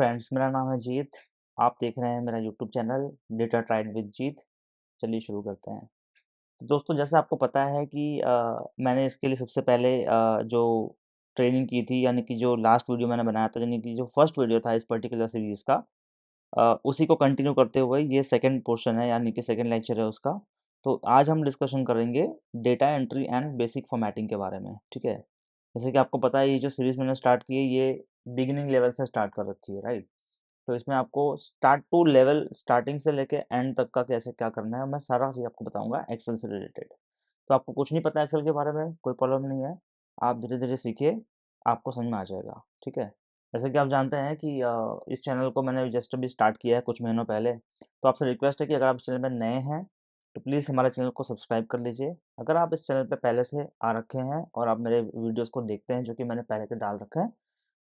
Friends, मेरा नाम है जीत। आप देख रहे हैं मेरा YouTube channel data tried with Jeet. चलिए शुरू करते हैं। तो दोस्तों, जैसा आपको पता है कि मैंने इसके लिए सबसे पहले जो ट्रेनिंग की थी, यानी कि जो लास्ट वीडियो मैंने बनाया था, यानी कि जो फर्स्ट वीडियो था इस पर्टिकुलर सीरीज़ का, उसी को कंटिन्यू करते हुए ये सेकंड पोर्शन है, यानी कि सेकंड लेक्चर है उसका। तो आज हम डिस्कशन करेंगे data entry and basic formatting के बारे में, ठीक है? जैसे कि आपको पता है, ये जो सीरीज़ मैंने स्टार्ट की है, ये बिगिनिंग लेवल से स्टार्ट कर रखी है, राइट? तो इसमें आपको स्टार्ट टू लेवल, स्टार्टिंग से लेके एंड तक का कैसे क्या करना है, मैं सारा चीज़ आपको बताऊँगा एक्सेल से रिलेटेड। तो आपको कुछ नहीं पता एक्सेल के बारे में, कोई प्रॉब्लम नहीं है। आप धीरे-धीरे सीखिए, आपको समझ में आ जाएगा, ठीक है? जैसे कि आप जानते हैं कि इस चैनल को मैंने जस्ट अभी स्टार्ट किया है कुछ महीनों पहले। तो आपसे रिक्वेस्ट है कि अगर आप इस चैनल में नए हैं, तो प्लीज़ हमारे चैनल को सब्सक्राइब कर लीजिए। अगर आप इस चैनल पे पहले से आ रखे हैं और आप मेरे वीडियोज़ को देखते हैं, जो कि मैंने पहले के डाल रखे हैं,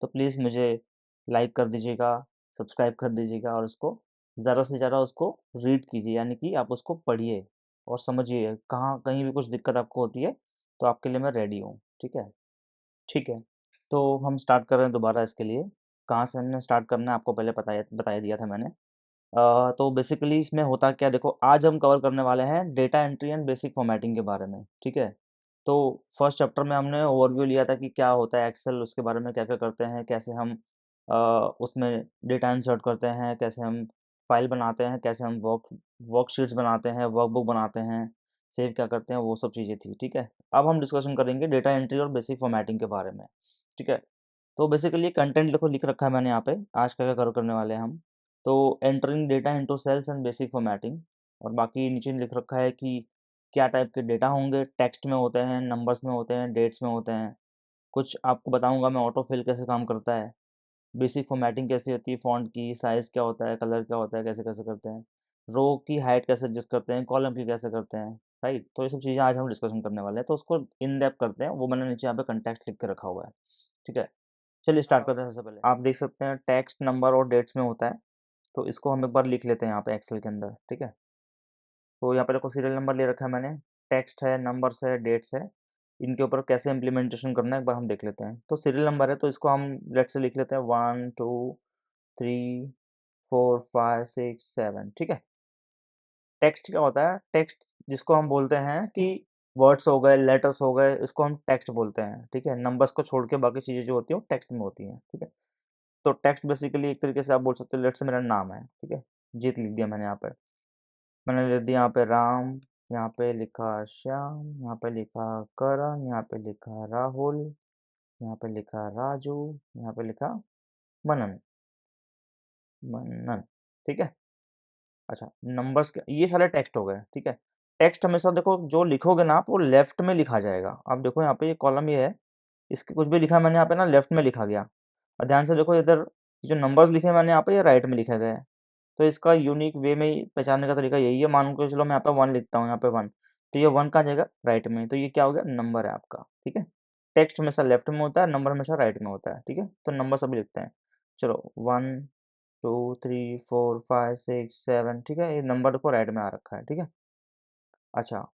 तो प्लीज़ मुझे लाइक कर दीजिएगा, सब्सक्राइब कर दीजिएगा और उसको ज़्यादा से ज़्यादा उसको रीड कीजिए, यानी कि आप उसको पढ़िए और समझिए। कहाँ कहीं भी कुछ दिक्कत आपको होती है, तो आपके लिए मैं रेडी हूँ, ठीक है? ठीक है, तो हम स्टार्ट कर रहे हैं दोबारा इसके लिए। कहाँ से हमने स्टार्ट करना है आपको पहले बता ही दिया था मैंने। तो बेसिकली इसमें होता क्या, देखो आज हम कवर करने वाले हैं data entry and basic formatting के बारे में, ठीक है? तो फर्स्ट चैप्टर में हमने ओवरव्यू लिया था कि क्या होता है एक्सेल, उसके बारे में क्या-क्या करते हैं, कैसे हम उसमें डेटा इंसर्ट करते हैं, कैसे हम फाइल बनाते हैं, कैसे हम वर्कशीट्स बनाते हैं, वर्कबुक बनाते हैं, सेव क्या करते हैं, वो सब चीज़ें थी, ठीक है? अब हम डिस्कशन करेंगे डेटा एंट्री और बेसिक फॉर्मेटिंग के बारे में, ठीक है? तो बेसिकली कंटेंट देखो लिख रखा है मैंने यहाँ पे, आज क्या-क्या कवर करने वाले हैं हम। तो entering data into cells and basic formatting, और बाकी नीचे लिख रखा है कि क्या टाइप के डेटा होंगे, टेक्स्ट में होते हैं, नंबर्स में होते हैं, डेट्स में होते हैं। कुछ आपको बताऊँगा मैं ऑटो फिल कैसे काम करता है, बेसिक फॉर्मेटिंग कैसी होती है, फ़ॉन्ट की साइज़ क्या होता है, कलर क्या होता है, कैसे-कैसे करते हैं, रो की हाइट कैसे एडजस्ट करते हैं, कॉलम की कैसे करते हैं, राइट? तो ये सब चीज़ें आज हम डिस्कशन करने वाले हैं, तो उसको इन डेप्थ करते हैं, वो मैंने नीचे यहाँ पे कॉन्टेक्स्ट लिख के रखा हुआ है, ठीक है? चलिए स्टार्ट करते हैं सबसे पहले। आप देख सकते हैं टेक्स्ट, नंबर और डेट्स में होता है, तो इसको हम एक बार लिख लेते हैं यहाँ पे एक्सेल के अंदर, ठीक है? तो यहाँ पे देखो सीरियल नंबर ले रखा है मैंने, टेक्स्ट है, नंबर्स है, डेट्स है, इनके ऊपर कैसे इम्प्लीमेंटेशन करना है एक बार हम देख लेते हैं। तो सीरियल नंबर है, तो इसको हम लेट्स से लिख लेते हैं 1 2 3 4 5 6 7, ठीक है? टेक्स्ट क्या होता है? टेक्स्ट जिसको हम बोलते हैं कि वर्ड्स हो गए, लेटर्स हो गए, इसको हम टेक्स्ट बोलते हैं, ठीक है? नंबर्स को छोड़ के बाकी चीज़ें जो होती हैं वो टेक्स्ट में होती हैं, ठीक है? तो टेक्स्ट बेसिकली एक तरीके से आप बोल सकते हो, लेट्स से मेरा नाम है, ठीक है? जीत लिख दिया मैंने यहाँ पे। मैंने लिख दिया यहाँ पे राम, यहाँ पे लिखा श्याम, यहाँ पे लिखा करण, यहाँ पे लिखा राहुल, यहाँ पे लिखा राजू, यहाँ पे लिखा मनन, मनन, ठीक है? अच्छा, नंबर्स के ये सारे टेक्स्ट हो गए, ठीक है? टेक्स्ट हमेशा देखो जो लिखोगे ना आप, वो लेफ्ट में लिखा जाएगा। आप देखो यहाँ पे ये कॉलम ये है, इसके कुछ भी लिखा मैंने यहाँ पे ना लेफ्ट में लिखा गया। और ध्यान से देखो इधर जो नंबर्स लिखे मैंने यहाँ पे, ये राइट में लिखे गए हैं। तो इसका यूनिक वे में ही पहचानने का तरीका यही है। मान के चलो मैं यहाँ पे 1 लिखता हूँ, यहाँ पे 1, तो ये 1 कहाँ जाएगा? राइट में। तो ये क्या हो गया? नंबर है आपका, ठीक है? टेक्स्ट हमेशा लेफ्ट में होता है, नंबर हमेशा राइट में होता है, ठीक है? तो नंबर सभी लिखते हैं। चलो 1 2 3 4 5 6 7, ठीक है? ये नंबर देखो राइट में आ रखा है, ठीक है? अच्छा,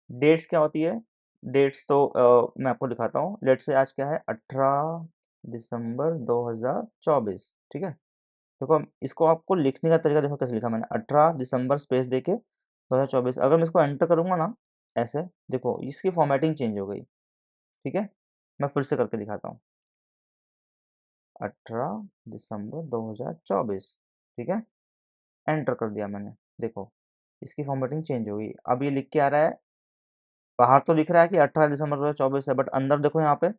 डेट्स क्या होती है? डेट्स तो मैं आपको दिखाता हूँ। लेट्स से आज क्या है? 18 दिसंबर 2024, ठीक है? देखो इसको आपको लिखने का तरीका देखो कैसे लिखा मैंने, 18 दिसंबर स्पेस देके 2024। अगर मैं इसको एंटर करूँगा ना, ऐसे देखो इसकी फॉर्मेटिंग चेंज हो गई, ठीक है? मैं फिर से करके दिखाता हूँ। 18 दिसंबर 2024, ठीक है? एंटर कर दिया मैंने। देखो, इसकी फॉर्मेटिंग चेंज हो गई। अब ये लिख के आ रहा है, बाहर तो लिख रहा है कि 18 दिसंबर 2024 है, बट अंदर देखो यहाँ पे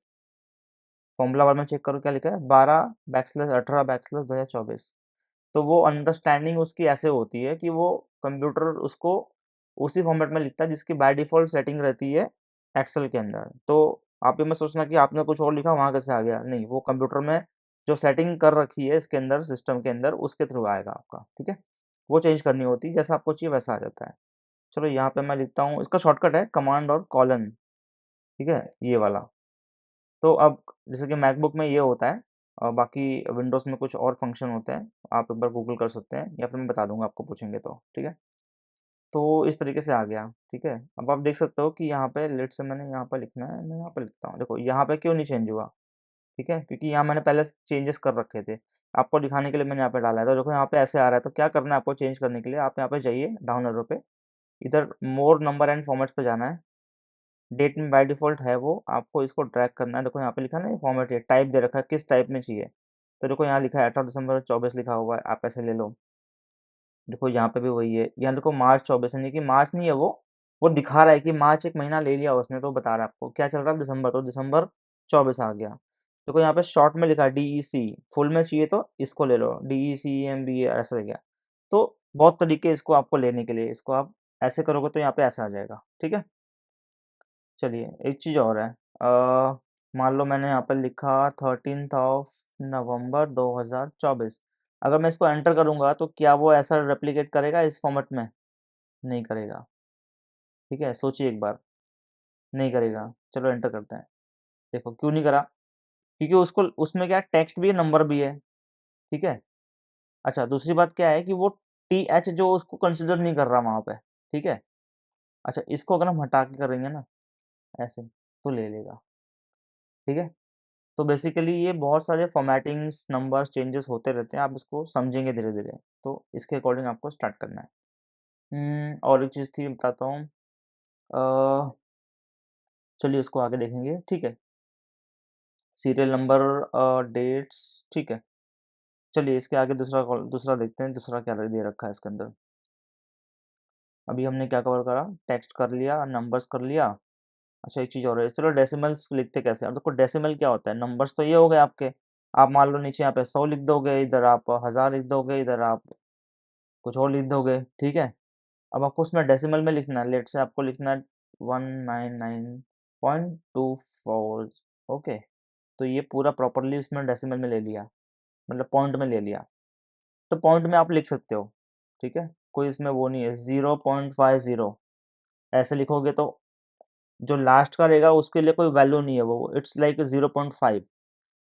फॉर्मूला बार में चेक करो क्या लिखा है, 12/18/2024। तो वो अंडरस्टैंडिंग उसकी ऐसे होती है कि वो कंप्यूटर उसको उसी फॉर्मेट में लिखता है जिसकी बाय डिफ़ॉल्ट सेटिंग रहती है एक्सेल के अंदर। तो आप ये मत सोचना कि आपने कुछ और लिखा वहाँ कैसे आ गया, नहीं, वो कंप्यूटर में जो सेटिंग कर रखी है इसके अंदर, सिस्टम के अंदर, उसके थ्रू आएगा आपका, ठीक है? वो चेंज करनी होती है, जैसा आपको चाहिए वैसा आ जाता है। चलो यहाँ पे मैं लिखता हूँ, इसका शॉर्टकट है कमांड और कॉलन, ठीक है? ये वाला। तो अब जैसे कि मैकबुक में ये होता है, और बाकी विंडोज़ में कुछ और फंक्शन होते हैं, आप एक बार गूगल कर सकते हैं या फिर मैं बता दूँगा आपको पूछेंगे तो, ठीक है? तो इस तरीके से आ गया, ठीक है? अब आप देख सकते हो कि यहाँ पे लेट्स से मैंने यहाँ पे लिखना है, मैं यहाँ पे लिखता हूँ। देखो यहाँ पे क्यों नहीं चेंज हुआ, ठीक है? क्योंकि यहाँ मैंने पहले से चेंजेस कर रखे थे। आपको दिखाने के लिए मैंने यहाँ पे डाला है। तो देखो यहाँ पे ऐसे आ रहा है, तो क्या करना है आपको चेंज करने के लिए, आप यहाँ पे जाइए डाउन एरो पे, इधर मोर नंबर एंड फॉर्मेट्स पे जाना है। डेट में बाय डिफ़ॉल्ट है वो, आपको इसको ड्रैग करना है। देखो यहाँ पे लिखा है ना, ये फॉर्मेट, ये टाइप दे रखा है, किस टाइप में चाहिए। तो देखो यहाँ लिखा है 18 दिसंबर 24 लिखा हुआ है, आप ऐसे ले लो। देखो यहाँ पे भी वही है, यहाँ देखो मार्च 24 यानी कि मार्च नहीं है वो दिखा रहा है कि मार्च एक महीना ले लिया उसने, तो बता रहा है आपको क्या चल रहा है दिसंबर, तो दिसंबर 24 आ गया। देखो यहाँ पे शॉर्ट में लिखा है DEC, फुल में चाहिए तो इसको ले लो, DECEMB ऐसा हो गया। तो बहुत तरीके इसको आपको लेने के लिए, इसको आप ऐसे करोगे तो यहाँ पे ऐसा आ जाएगा, ठीक है। चलिए एक चीज़ और है, मान लो मैंने यहाँ पर लिखा 13th ऑफ नवंबर 2024, अगर मैं इसको एंटर करूँगा तो क्या वो ऐसा रेप्लिकेट करेगा इस फॉर्मेट में? नहीं करेगा, ठीक है, सोचिए एक बार, नहीं करेगा। चलो एंटर करते हैं, देखो क्यों नहीं करा, क्योंकि उसको उसमें क्या टेक्स्ट भी है, नंबर भी है, ठीक है। अच्छा दूसरी बात क्या है कि वो TH जो उसको कंसिडर नहीं कर रहा वहाँ पे, ठीक है। अच्छा इसको अगर हम हटा के करेंगे ना ऐसे, तो ले लेगा, ठीक है। तो बेसिकली ये बहुत सारे फॉर्मेटिंग्स, नंबर्स, चेंजेस होते रहते हैं, आप इसको समझेंगे धीरे-धीरे। तो इसके अकॉर्डिंग आपको स्टार्ट करना है। और एक चीज़ थी बताता हूँ, अ, चलिए इसको आगे देखेंगे, ठीक है। सीरियल नंबर, डेट्स, ठीक है। चलिए इसके आगे दूसरा देखते हैं, दूसरा क्या दे रखा है इसके अंदर। अभी हमने क्या कवर करा, टेक्स्ट कर लिया, नंबर्स कर लिया। अच्छा एक चीज़ और है, चलो डेसिमल्स लिखते कैसे हैं? अब देखो डेसिमल क्या होता है, नंबर्स तो ये हो गए आपके, आप मान लो नीचे यहाँ पे 100 लिख दोगे, इधर आप 1000 लिख दोगे, इधर आप कुछ और लिख दोगे, ठीक है। अब आपको उसमें डेसिमल में लिखना है, लेट से आपको लिखना है 199.24, ओके। तो ये पूरा प्रॉपरली उसमें डेसिमल में ले लिया, मतलब पॉइंट में ले लिया। तो पॉइंट में आप लिख सकते हो, ठीक है, कोई इसमें वो नहीं है। 0.50 ऐसे लिखोगे तो जो लास्ट का रहेगा उसके लिए कोई वैल्यू नहीं है, वो इट्स लाइक 0.5,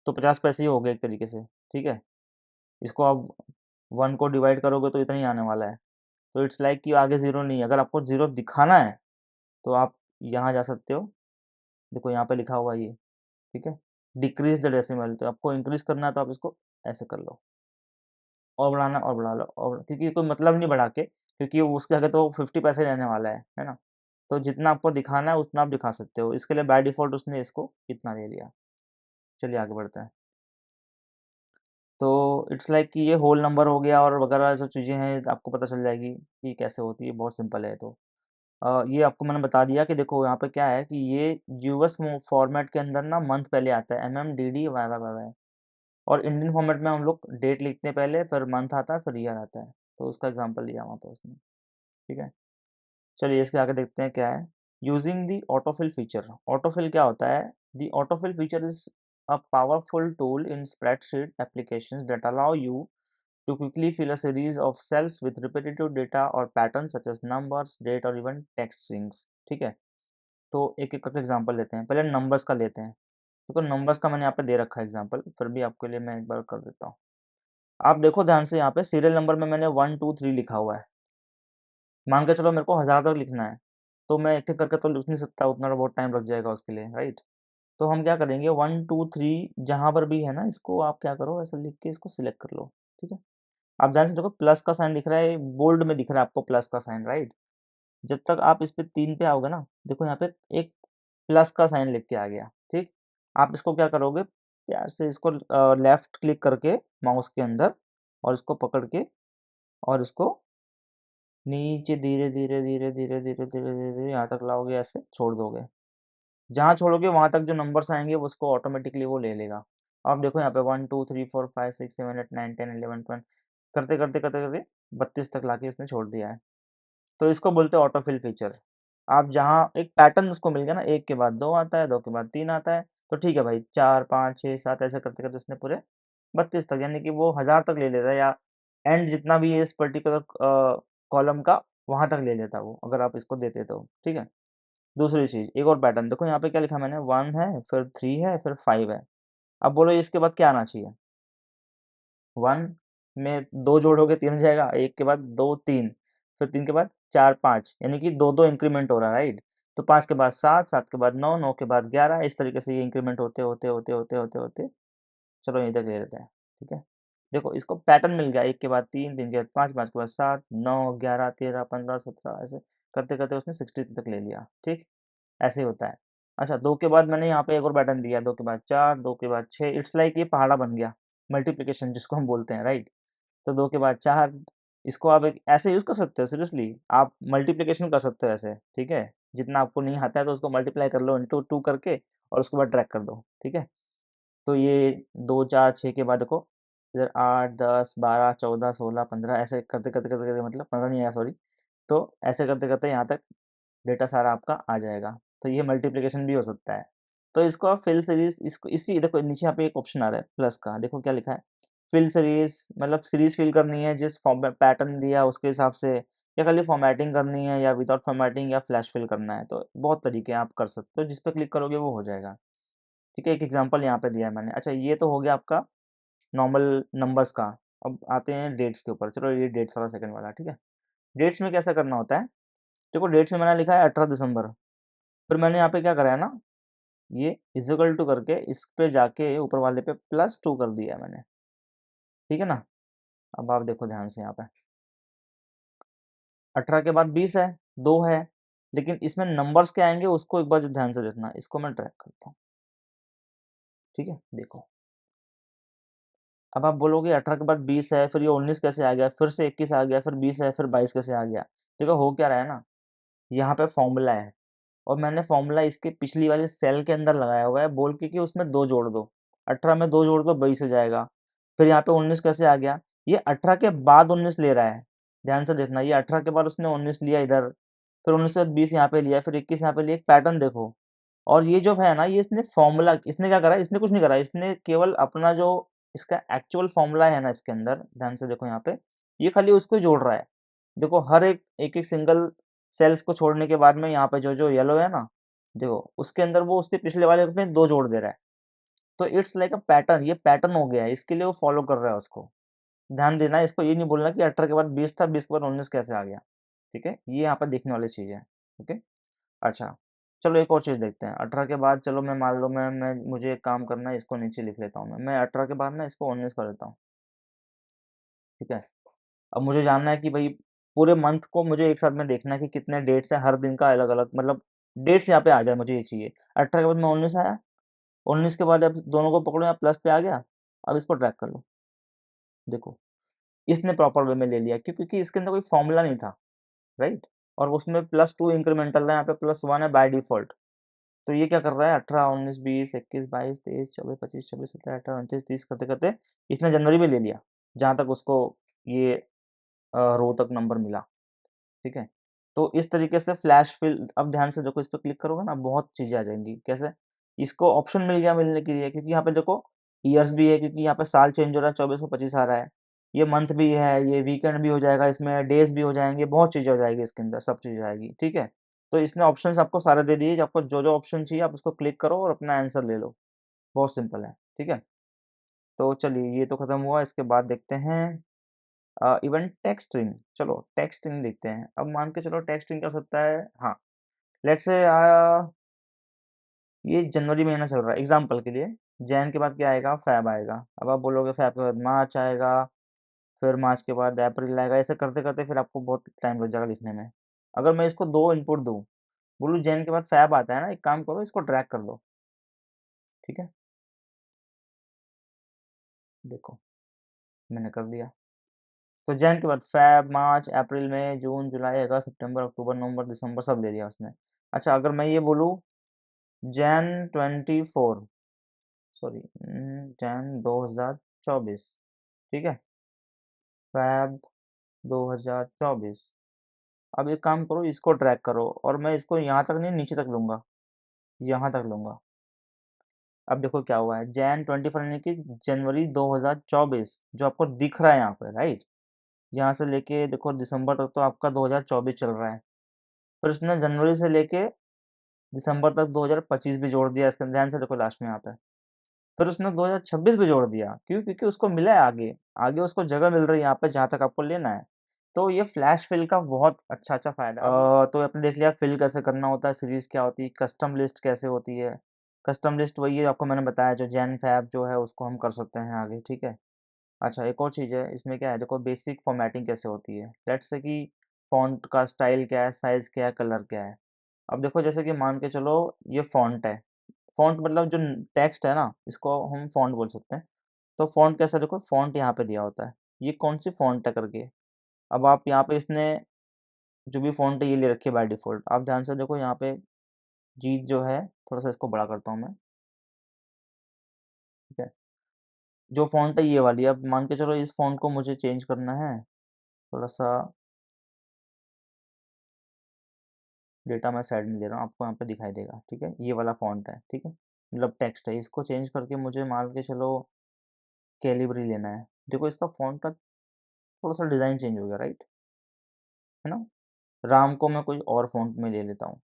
तो 50 पैसे ही हो गए एक तरीके से, ठीक है। इसको आप 1 को डिवाइड करोगे तो इतना ही आने वाला है। तो इट्स लाइक कि आगे ज़ीरो नहीं है, अगर आपको ज़ीरो दिखाना है तो आप यहाँ जा सकते हो, देखो यहाँ पे लिखा हुआ है ये, ठीक है। डिक्रीज द डेसिमल, तो आपको इंक्रीज करना है तो आप इसको ऐसे कर लो, और बढ़ाना और बढ़ा लो, और क्योंकि कोई मतलब नहीं बढ़ा के, क्योंकि वो उसके आगे तो 50 पैसे रहने वाला है ना। तो जितना आपको दिखाना है उतना आप दिखा सकते हो, इसके लिए बाय डिफ़ॉल्ट उसने इसको इतना ले लिया। चलिए आगे बढ़ते हैं। तो इट्स लाइक कि ये होल नंबर हो गया और वगैरह जो चीज़ें हैं आपको पता चल जाएगी कि कैसे होती है, बहुत सिंपल है। तो ये आपको मैंने बता दिया कि देखो यहाँ पे क्या है कि ये यूएस फॉर्मेट के अंदर ना मंथ पहले आता है, MMDD Y Y Y Y. और इंडियन फॉर्मेट में हम लोग डेट लिखते हैं पहले, फिर मंथ आता है, फिर ईयर आता है। तो उसका एग्जांपल लिया वहाँ पे उसने, ठीक है। चलिए इसके आगे देखते हैं क्या है। Using the autofill feature, autofill क्या होता है? The autofill feature is a powerful tool in spreadsheet applications that allow you to quickly fill a series of cells with repetitive data or patterns such as numbers, date और even text strings, ठीक है। तो एक एक करके example लेते हैं, पहले नंबर्स का लेते हैं। देखो नंबर्स का मैंने यहाँ पे दे रखा है एग्जांपल, फिर भी आपके लिए मैं एक बार कर देता हूँ। आप देखो ध्यान से, यहाँ पे सीरियल नंबर में मैंने 1 2 3 लिखा हुआ है। मान के चलो मेरे को 1000 तक लिखना है, तो मैं एक एक करके तो लिख नहीं सकता, उतना तो बहुत टाइम लग जाएगा उसके लिए, राइट। तो हम क्या करेंगे, 1 2 3 जहाँ पर भी है ना, इसको आप क्या करो, ऐसे लिख के इसको सिलेक्ट कर लो, ठीक है। आप ध्यान से देखो, प्लस का साइन दिख रहा है, बोल्ड में दिख रहा है आपको प्लस का साइन, राइट। जब तक आप इस पे 3 पे आओगे ना, देखो यहाँ पे एक प्लस का साइन लिख के आ गया, ठीक। आप इसको क्या करोगे, प्यार से इसको लेफ्ट क्लिक करके माउस के अंदर, और इसको पकड़ के, और इसको नीचे धीरे धीरे धीरे धीरे धीरे धीरे धीरे धीरे यहाँ तक लाओगे, ऐसे छोड़ दोगे। जहाँ छोड़ोगे वहाँ तक जो नंबर्स आएंगे उसको ऑटोमेटिकली वो ले लेगा। अब देखो यहाँ पे 1 2 3 4 5 6 7 8 9 10 11 12 करते करते करते करते 32 तक लाके इसने छोड़ दिया है। तो इसको बोलते हैं ऑटोफिल फीचर। आप जहाँ एक पैटर्न उसको मिल गया ना, एक के बाद दो आता है, दो के बाद तीन आता है, तो ठीक है भाई, चार पाँच छः सात ऐसे करते करते उसने पूरे 32 तक, यानी कि वो 1000 तक ले लेता है, या एंड जितना भी है इस पर्टिकुलर कॉलम का, वहां तक ले लेता है वो, अगर आप इसको देते तो, ठीक है। दूसरी चीज, एक और पैटर्न देखो, यहाँ पे क्या लिखा मैंने, 1 है, फिर 3 है, फिर 5 है। अब बोलो इसके बाद क्या आना चाहिए। 1 में दो जोड़ोगे 3 हो जाएगा, एक के बाद दो तीन, फिर 3 के बाद 4 5, यानी कि दो दो इंक्रीमेंट हो रहा है, राइट। तो 5 के बाद 7, 7 के बाद 9, 9 के बाद 11, इस तरीके से ये इंक्रीमेंट होते होते होते होते होते होते, चलो यहीं तक ले लेते हैं, ठीक है। देखो इसको पैटर्न मिल गया, 1 के बाद 3, 3 के बाद 5, 5 के बाद 7, 9, 11, 13, 15, 17 ऐसे करते-करते उसने 60 तक ले लिया, ठीक? ऐसे ही होता है। अच्छा 2 के बाद मैंने यहाँ पे एक और पैटर्न दिया, 2 के बाद 4, 2 के बाद 6, इट्स लाइक ये पहाड़ा बन गया, मल्टीप्लिकेशन जिसको हम बोलते हैं, राइट? तो 2 के बाद 4, इसको आप एक ऐसे यूज़ कर सकते हो सीरियसली, आप मल्टीप्लिकेशन कर सकते हो ऐसे, ठीक है? जितना आपको नहीं आता है तो उसको मल्टीप्लाई कर लो इंटू 2 करके और उसके बाद ड्रैग कर दो, ठीक है? तो ये 2, 4, 6 के बाद देखो इधर 8, 10, 12, 14, 16, 15 ऐसे करते मतलब 15 नहीं आया सॉरी। तो ऐसे करते-करते यहाँ तक डेटा सारा आपका आ जाएगा। तो ये मल्टीप्लिकेशन भी हो सकता है। तो इसको आप फिल सीरीज़ इसको इसी देखो नीचे यहाँ पे एक ऑप्शन आ रहा है प्लस का, देखो क्या लिखा है? फिल सीरीज़ मतलब सीरीज़ फिल करनी है जिस फॉर्म में पैटर्न दिया उसके हिसाब से या खाली फॉर्मेटिंग करनी है या विदाउट फॉर्मेटिंग या फ्लैश फिल करना है। तो बहुत तरीके हैं आप कर सकते हो, जिस पे क्लिक करोगे वो हो जाएगा। ठीक है, एक एग्ज़ाम्पल यहाँ पे दिया है मैंने। अच्छा ये तो हो गया आपका नॉर्मल नंबर्स का। अब आते हैं डेट्स के ऊपर। चलो ये डेट्स वाला सेकंड वाला, ठीक है? डेट्स में कैसा करना होता है? देखो डेट्स में मैंने लिखा है 18 दिसंबर। फिर मैंने यहाँ पे क्या करा है ना, ये इज़ इक्वल टू करके इस पे जाके ऊपर वाले पे +2 कर दिया है मैंने। ठीक है ना? अब आप देखो ध्यान से यहाँ पे। 18 के बाद 20 है, 2 है, लेकिन इसमें नंबर्स क्या आएँगे उसको एक बार जो ध्यान से देखना। इसको मैं ट्रैक करता हूँ। ठीक है? देखो। अब आप बोलोगे 18 के बाद 20 है, फिर ये 19 कैसे आ गया? फिर से 21 आ गया, फिर 20 है, फिर 22 कैसे आ गया? देखो हो क्या रहा है ना, यहाँ पे फ़ॉर्मूला है और मैंने फ़ॉर्मूला इसके पिछली वाली सेल के अंदर लगाया हुआ है बोल के कि उसमें 2 जोड़ दो। 18 में 2 जोड़ दो 22 हो जाएगा। फिर यहाँ पे 19 कैसे आ गया? ये 18 के बाद 19 ले रहा है। ध्यान से देखना, ये 18 के बाद उसने 19 लिया इधर, फिर 19 के बाद 20 यहाँ पे लिया, फिर 21 यहाँ पे लिया। एक पैटर्न देखो। और ये जो है ना, ये इसने फ़ॉर्मूला इसने क्या करा है? इसने कुछ नहीं करा है। इसने केवल अपना जो इसका एक्चुअल फ़ॉर्मूला है ना इसके अंदर, ध्यान से देखो यहाँ पे, ये खाली उसको ही जोड़ रहा है। देखो हर एक-एक सिंगल सेल्स को छोड़ने के बाद में यहाँ पे जो-जो येलो है ना, देखो उसके अंदर वो उसके पिछले वाले में 2 जोड़ दे रहा है। तो इट्स लाइक अ पैटर्न, ये पैटर्न हो गया है, इसके लिए वो फॉलो कर रहा है उसको। ध्यान देना है, इसको ये नहीं बोलना कि 18 के बाद 20 था, 20 के बाद 19 कैसे आ गया, ठीक है? ये यहाँ पे देखने वाली चीज़ है, ओके? अच्छा, चलो एक और चीज़ देखते हैं। 18 के बाद चलो मैं मान लो मैं मुझे एक काम करना है, इसको नीचे लिख लेता हूँ मैं। मैं 18 के बाद ना इसको 19 कर देता हूँ, ठीक है? अब मुझे जानना है कि भई पूरे मंथ को मुझे एक साथ में देखना है कि कितने डेट्स हैं, हर दिन का अलग-अलग मतलब डेट्स यहाँ पे आ जाए, मुझे ये चाहिए। 18 के बाद में 19 आया, 19 के बाद अब दोनों को पकड़ो यहाँ प्लस पे आ गया, अब इसको ट्रैक कर लो। देखो, इसने प्रॉपर वे में ले लिया क्योंकि इसके अंदर कोई फ़ॉर्मूला नहीं था, राइट? और उसमें +2 इंक्रीमेंटल है, यहाँ पे +1 है बाय डिफ़ॉल्ट। तो ये क्या कर रहा है 18, 19, 20, 21, 22, 23, 24, 25, 26, 27, 28, 29, 30 करते-करते इसने जनवरी में ले लिया, जहाँ तक उसको ये रो तक नंबर मिला। ठीक है? तो इस तरीके से फ्लैश फिल अब ध्यान से देखो इस पे क्लिक करोगे ना बहुत चीज़ें आ जाएँगी। कैसे? इसको ऑप्शन मिल गया मिलने के लिए क्योंकि यहाँ पे देखो ईयर्स भी है क्योंकि यहाँ पे साल चेंज हो रहा है 24 से 25 आ रहा है। ये मंथ भी है, ये वीकेंड भी हो जाएगा इसमें, डेज़ भी हो जाएँगे, बहुत चीज़ें हो जाएगी इसके अंदर, सब चीज़ आएगी। ठीक है? तो इसने ऑप्शंस आपको सारे दे दिए, आपको जो-जो ऑप्शन चाहिए आप उसको क्लिक करो और अपना आंसर ले लो। बहुत सिंपल है। ठीक है? तो चलिए ये तो खत्म हुआ, इसके बाद देखते हैं इवन टेक्स्ट स्ट्रिंग चलो टेक्स्ट स्ट्रिंग देखते हैं। अब मान के चलो टेक्स्ट स्ट्रिंग क्या हो सकता है हाँ, लेट्स से ये जनवरी महीना चल रहा है एग्ज़ाम्पल के लिए, जैन के बाद क्या आएगा? फ़ेब आएगा। अब आप बोलोगे फ़ेब के बाद मार्च आएगा, फिर मार्च के बाद अप्रैल आएगा, ऐसे करते-करते फिर आपको बहुत टाइम लग जाएगा लिखने में। अगर मैं इसको 2 इनपुट दूँ, बोलूँ जैन के बाद फ़ेब आता है ना, एक काम करो इसको ड्रैग कर दो, ठीक है? देखो, मैंने कर दिया। तो जैन के बाद फ़ेब, मार्च, अप्रैल, मई, जून, जुलाई, अगस्त, सितंबर, अक्टूबर, नवंबर, दिसंबर सब ले लिया उसने। अच्छा अगर मैं ये बोलूँ जैन 24 सॉरी जैन 2024 ठीक है? फ़ैब 2024 अब एक काम करो इसको ड्रैग करो और मैं इसको यहाँ तक नहीं नीचे तक लूँगा, यहाँ तक लूँगा। अब देखो क्या हुआ है जैन 24 यानी कि जनवरी 2024 जो आपको दिख रहा है यहाँ पे राइट? यहाँ से लेके देखो दिसंबर तक तो आपका 2024 चल रहा है। फिर उसने जनवरी से लेके दिसंबर तक 2025 भी जोड़ दिया इसके ध्यान से देखो लास्ट में यहाँ पे। फिर उसने 2026 भी जोड़ दिया क्यों? क्योंकि उसको मिला है आगे, आगे उसको जगह मिल रही है यहाँ पे जहाँ तक आपको लेना है। तो ये फ्लैश फिल का बहुत अच्छा फ़ायदा है। तो आपने देख लिया फिल कैसे करना होता है, सीरीज़ क्या होती है, कस्टम लिस्ट कैसे होती है। कस्टम लिस्ट वही है आपको मैंने बताया जो जैन फ़ैब जो है उसको हम कर सकते हैं आगे, ठीक है? अच्छा, एक और चीज़ है, इसमें क्या है देखो, बेसिक फॉर्मेटिंग कैसे होती है। लेट्स से कि फ़ॉन्ट का स्टाइल क्या है, साइज़ क्या है, कलर क्या है। अब देखो जैसे कि मान के चलो ये फ़ॉन्ट है। फ़ॉन्ट मतलब जो टेक्स्ट है ना, इसको हम फ़ॉन्ट बोल सकते हैं। तो फ़ॉन्ट कैसा देखो, फ़ॉन्ट यहाँ पे दिया होता है। ये कौन-सी फ़ॉन्ट है करके। अब आप यहाँ पे इसने जो भी फ़ॉन्ट है ये ले रखी है बाय डिफ़ॉल्ट। आप ध्यान से देखो यहाँ पे जीत जो है, थोड़ा-सा इसको बड़ा करता हूँ मैं, ठीक है। जो फ़ॉन्ट है ये वाली, अब मान के चलो इस फ़ॉन्ट को मुझे चेंज करना है, थोड़ा-सा डेटा मैं साइड में ले रहा हूँ, आपको यहाँ पे दिखाई देगा, ठीक है। ये वाला फ़ॉन्ट है, ठीक है। मतलब टेक्स्ट है, इसको चेंज करके मुझे मान के चलो कैलिबरी लेना है। देखो इसका फ़ॉन्ट का थोड़ा-सा डिज़ाइन चेंज हो गया, राइट? है ना? राम को मैं कोई और फ़ॉन्ट में ले लेता हूँ,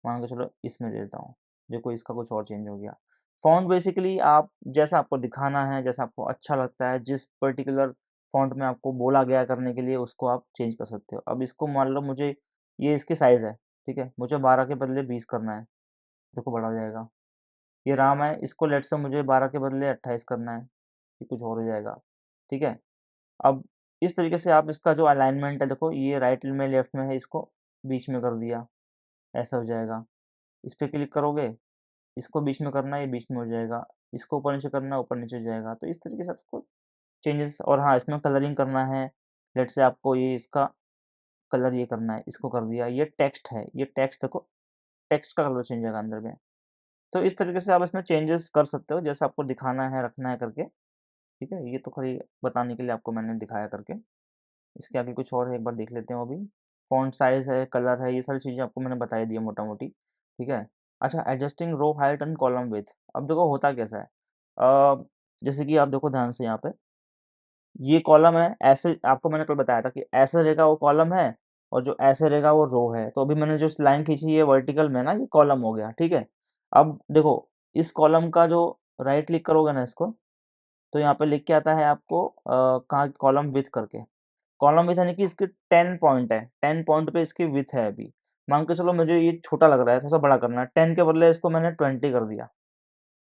मान के चलो इसमें ले लेता हूँ। देखो इसका कुछ और चेंज हो गया। फ़ॉन्ट बेसिकली आप जैसा आपको दिखाना है, जैसा आपको अच्छा लगता है, जिस पर्टिकुलर फ़ॉन्ट में आपको बोला गया करने के लिए उसको आप चेंज कर सकते हो। अब इसको मान लो मुझे ये इसकी साइज़ है, ठीक है? मुझे 12 के बदले 20 करना है, देखो बड़ा हो जाएगा। ये राम है, इसको लेट्स से मुझे 12 के बदले 28 करना है, ये कुछ और हो जाएगा, ठीक है? अब इस तरीके से आप इसका जो अलाइनमेंट है देखो, ये राइट में लेफ्ट में है, इसको बीच में कर दिया, ऐसा हो जाएगा। इस पे क्लिक करोगे, इसको बीच में करना है, ये बीच में हो जाएगा। इसको ऊपर-नीचे करना है, ऊपर-नीचे हो जाएगा। तो इस तरीके से आपको चेंजेस, और हाँ, इसमें कलरिंग करना है, लेट्स से आपको ये इसका कलर ये करना है, इसको कर दिया। ये टेक्स्ट है, ये टेक्स्ट देखो, टेक्स्ट का कलर चेंज होगा अंदर में। तो इस तरीके से आप इसमें चेंजेस कर सकते हो, जैसा आपको दिखाना है, रखना है करके, ठीक है? ये तो खाली बताने के लिए आपको मैंने दिखाया करके। इसके आगे कुछ और है, एक बार देख लेते हैं वो भी। फ़ॉन्ट साइज़ है, कलर है, ये सारी चीज़ें आपको मैंने बता ही दी है मोटा-मोटी, ठीक है? अच्छा, adjusting row height and column width. अब देखो होता कैसा है, जैसे कि आप देखो ध्यान से यहाँ पे, ये कॉलम है, ऐसे आपको मैंने कल बताया था कि ऐसे रहेगा वो कॉलम है, और जो ऐसे रहेगा वो रो है। तो अभी मैंने जो लाइन खींची है वर्टिकल में ना, ये कॉलम हो गया, ठीक है? अब देखो, इस कॉलम का जो राइट क्लिक करोगे ना इसको, तो यहाँ पे लिख के आता है आपको कहाँ कॉलम विड्थ करके। कॉलम विड्थ यानी कि इसके 10 पॉइंट है, 10 पॉइंट पे इसकी विड्थ है अभी। मान के चलो मुझे ये छोटा लग रहा है, थोड़ा-सा बड़ा करना है, 10 के बदले इसको मैंने 20 कर दिया।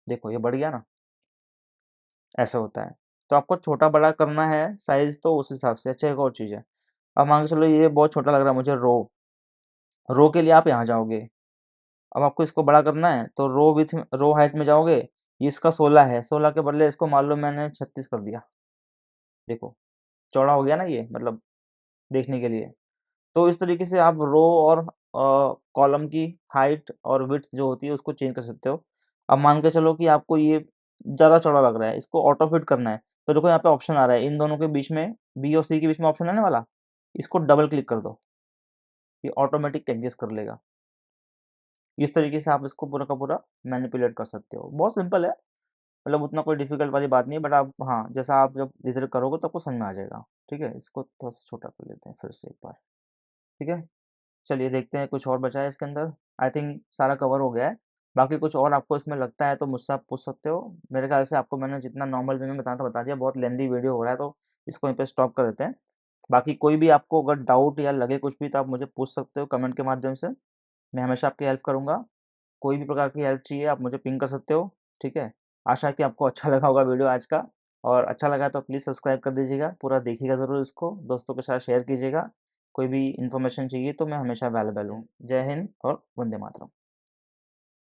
देखो ये बढ़ गया ना? ऐसा होता है। तो आपको छोटा-बड़ा करना है साइज़, तो उस हिसाब से। अच्छा, एक और चीज़ है, अब मान के चलो ये बहुत छोटा लग रहा है मुझे, रो के लिए आप यहाँ जाओगे। अब आपको इसको बड़ा करना है, तो रो हाइट में जाओगे, ये इसका 16 है, 16 के बदले इसको मान लो मैंने 36 कर दिया। देखो, चौड़ा हो गया ना ये, मतलब देखने के लिए। तो इस तरीके से आप रो और कॉलम की हाइट और विड्थ जो होती है उसको चेंज कर सकते हो। अब मान के चलो कि आपको ये ज़्यादा चौड़ा लग रहा है, इसको ऑटो फिट करना है, तो देखो यहाँ पे ऑप्शन आ रहा है, इन दोनों के बीच में, बी और सी के बीच में ऑप्शन है ना वाला, इसको डबल क्लिक कर दो, ये ऑटोमेटिक एडजस्ट कर लेगा। इस तरीके से आप इसको पूरा का पूरा मैनिपुलेट कर सकते हो। बहुत सिंपल है, मतलब उतना कोई डिफ़िकल्ट वाली बात नहीं है, बट आप हाँ, जैसा आप जब धीरे-धीरे करोगे तो आपको समझ में आ जाएगा। ठीक है? इसको थोड़ा-सा छोटा कर लेते हैं फिर से एक बार, ठीक है? चलिए देखते हैं कुछ और बचा है इसके अंदर। आई थिंक सारा कवर हो गया है। बाकी कुछ और आपको इसमें लगता है तो मुझसे आप पूछ सकते हो। मेरे ख़्याल से आपको मैंने जितना नॉर्मल वे में बताना था बता दिया। बहुत लेंथी वीडियो हो रहा है तो इसको यहीं पे स्टॉप कर देते हैं। बाकी कोई भी आपको अगर डाउट या लगे कुछ भी तो आप मुझे पूछ सकते हो कमेंट के माध्यम से। मैं हमेशा आपकी हेल्प करूँगा। कोई भी प्रकार की हेल्प चाहिए आप मुझे पिंग कर सकते हो, ठीक है? आशा है कि आपको अच्छा लगा होगा वीडियो आज का, और अच्छा लगा तो प्लीज़ सब्सक्राइब कर दीजिएगा, पूरा देखिएगा ज़रूर इसको, दोस्तों के साथ शेयर कीजिएगा। कोई भी इन्फॉर्मेशन चाहिए तो मैं हमेशा अवेलेबल हूँ। जय हिंद और वंदे मातरम।